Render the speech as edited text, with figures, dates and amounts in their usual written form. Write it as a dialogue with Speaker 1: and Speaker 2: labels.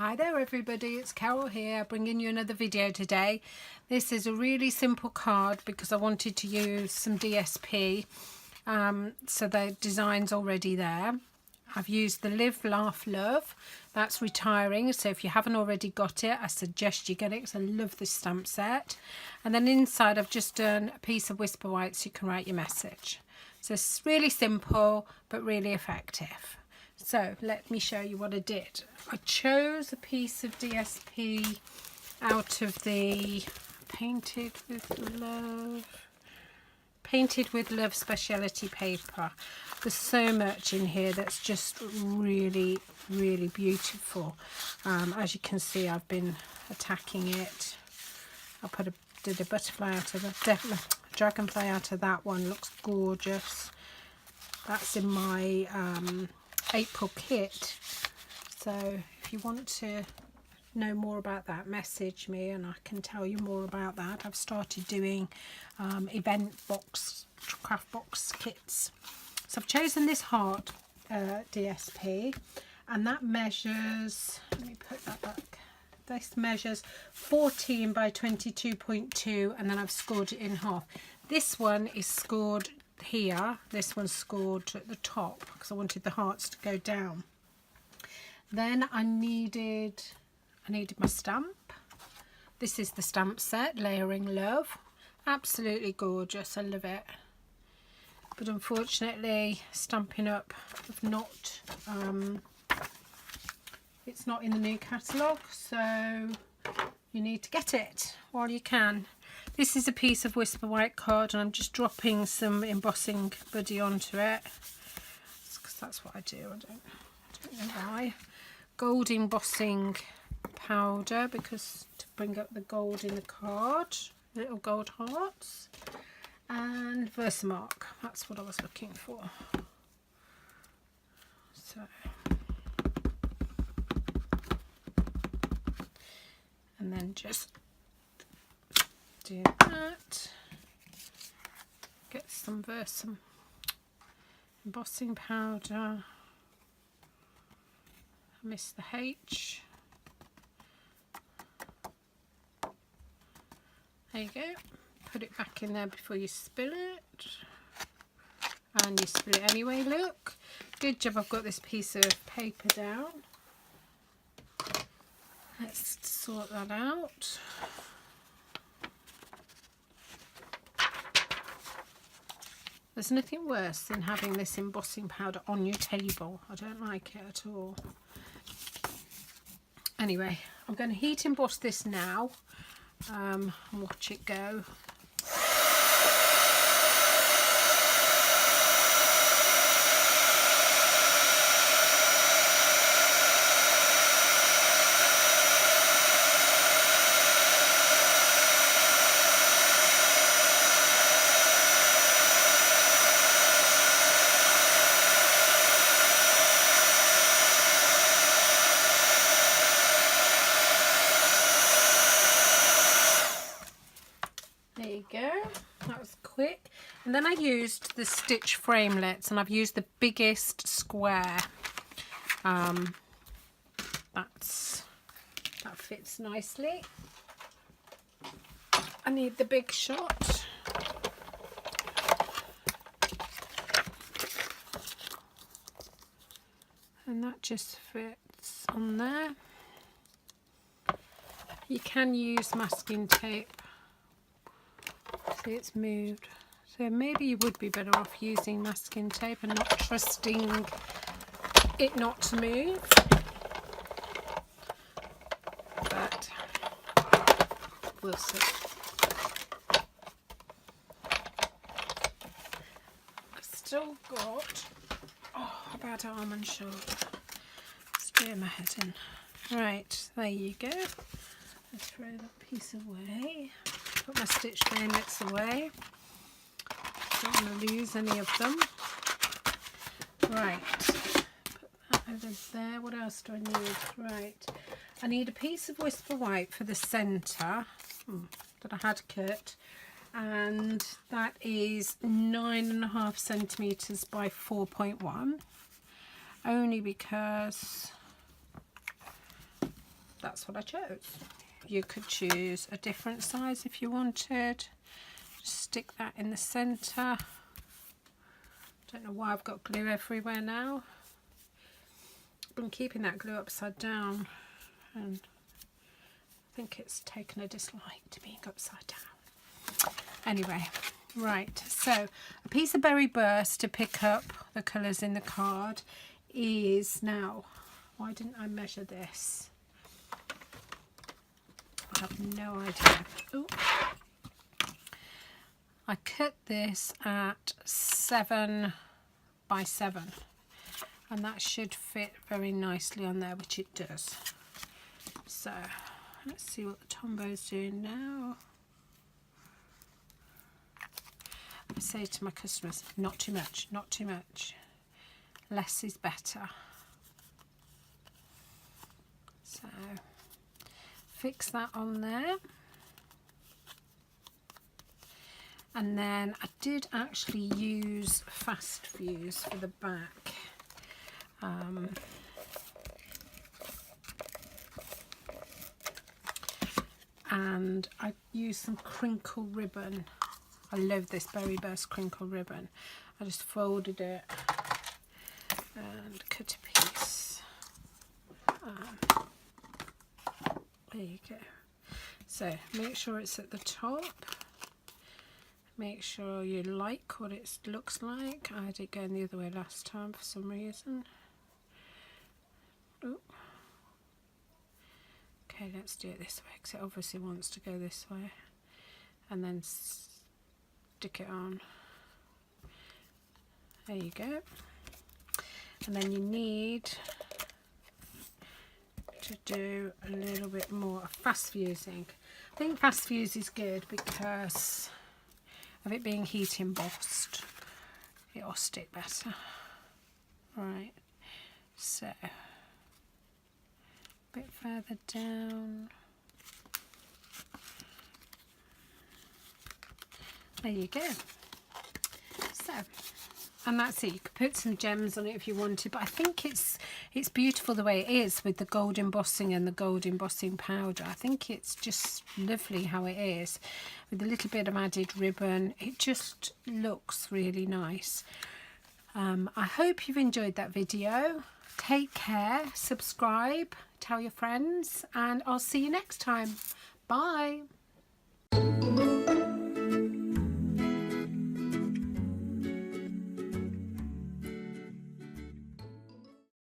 Speaker 1: Hi there everybody, it's Carol here bringing you another video today. This is a really simple card because I wanted to use some DSP, so the design's already there. I've used the Live, Laugh, Love. That's retiring, so if you haven't already got it, I suggest you get it because I love this stamp set. And then inside I've just done a piece of Whisper White so you can write your message. So it's really simple but really effective. So let me show you what I did. I chose a piece of DSP out of the Painted with Love speciality paper. There's so much in here that's just really beautiful. As you can see, I've been attacking it. I did a butterfly out of that, dragonfly out of that one. Looks gorgeous. That's in my April kit. So if you want to know more about that, message me and I can tell you more about that. I've started doing event box, craft box kits. So I've chosen this heart DSP, and that measures, let me put that back, this measures 14 by 22.2, and then I've scored it in half. This one is scored here, this one's scored at the top because I wanted the hearts to go down. Then I needed my stamp. This is the stamp set, Layering Love. Absolutely gorgeous, I love it. But unfortunately, Stampin' Up! Have not, it's not in the new catalogue, so you need to get it while you can. This is a piece of Whisper White card and I'm just dropping some embossing buddy onto it because that's what I do. I don't know why. Gold embossing powder, because to bring up the gold in the card, little gold hearts, and Versamark. That's what I was looking for. So, and then just do that. Get some embossing powder. I missed the H. There you go. Put it back in there before you spill it. And you spill it anyway, look. Good job I've got this piece of paper down. Let's sort that out. There's nothing worse than having this embossing powder on your table. I don't like it at all. Anyway, I'm going to heat emboss this now and watch it go. There you go, that was quick. And then I used the stitch framelets, and I've used the biggest square. That fits nicely. I need the big shot. And that just fits on there. You can use masking tape. See, it's moved, so maybe you would be better off using masking tape and not trusting it not to move, but we'll see. I've still got about arm and shoulder. Let's do my head in. Right, there you go. I'll throw that piece away. Put my stitch framelets away. Don't want to lose any of them. Right, put that over there. What else do I need? Right, I need a piece of Whisper White for the centre that I had cut, and that is 9.5 centimetres by 4.1. Only because that's what I chose. You could choose a different size if you wanted. Just stick that in the centre. Don't know why I've got glue everywhere now. I've been keeping that glue upside down and I think it's taken a dislike to being upside down. Anyway, right, so a piece of berry burst to pick up the colours in the card is, now, why didn't I measure this? I have no idea. Ooh. I cut this at 7 by 7 and that should fit very nicely on there, which it does. So let's see what the Tombo's doing now. I say to my customers, not too much, not too much. Less is better. So fix that on there. And then I did actually use fast fuse for the back. And I used some crinkle ribbon. I love this berry burst crinkle ribbon. I just folded it and cut a piece. There you go. So make sure it's at the top. Make sure you like what it looks like. I had it going the other way last time for some reason. Ooh. Okay, let's do it this way because it obviously wants to go this way. And then stick it on. There you go. And then you need to do a little bit more fast fusing. I think fast fuse is good because of it being heat embossed. It'll stick better. Right, so a bit further down. There you go. So, and that's it. You could put some gems on it if you wanted, but I think it's beautiful the way it is with the gold embossing and the gold embossing powder. I think it's just lovely how it is with a little bit of added ribbon. It just looks really nice. I hope you've enjoyed that video. Take care, subscribe, tell your friends, and I'll see you next time. Bye.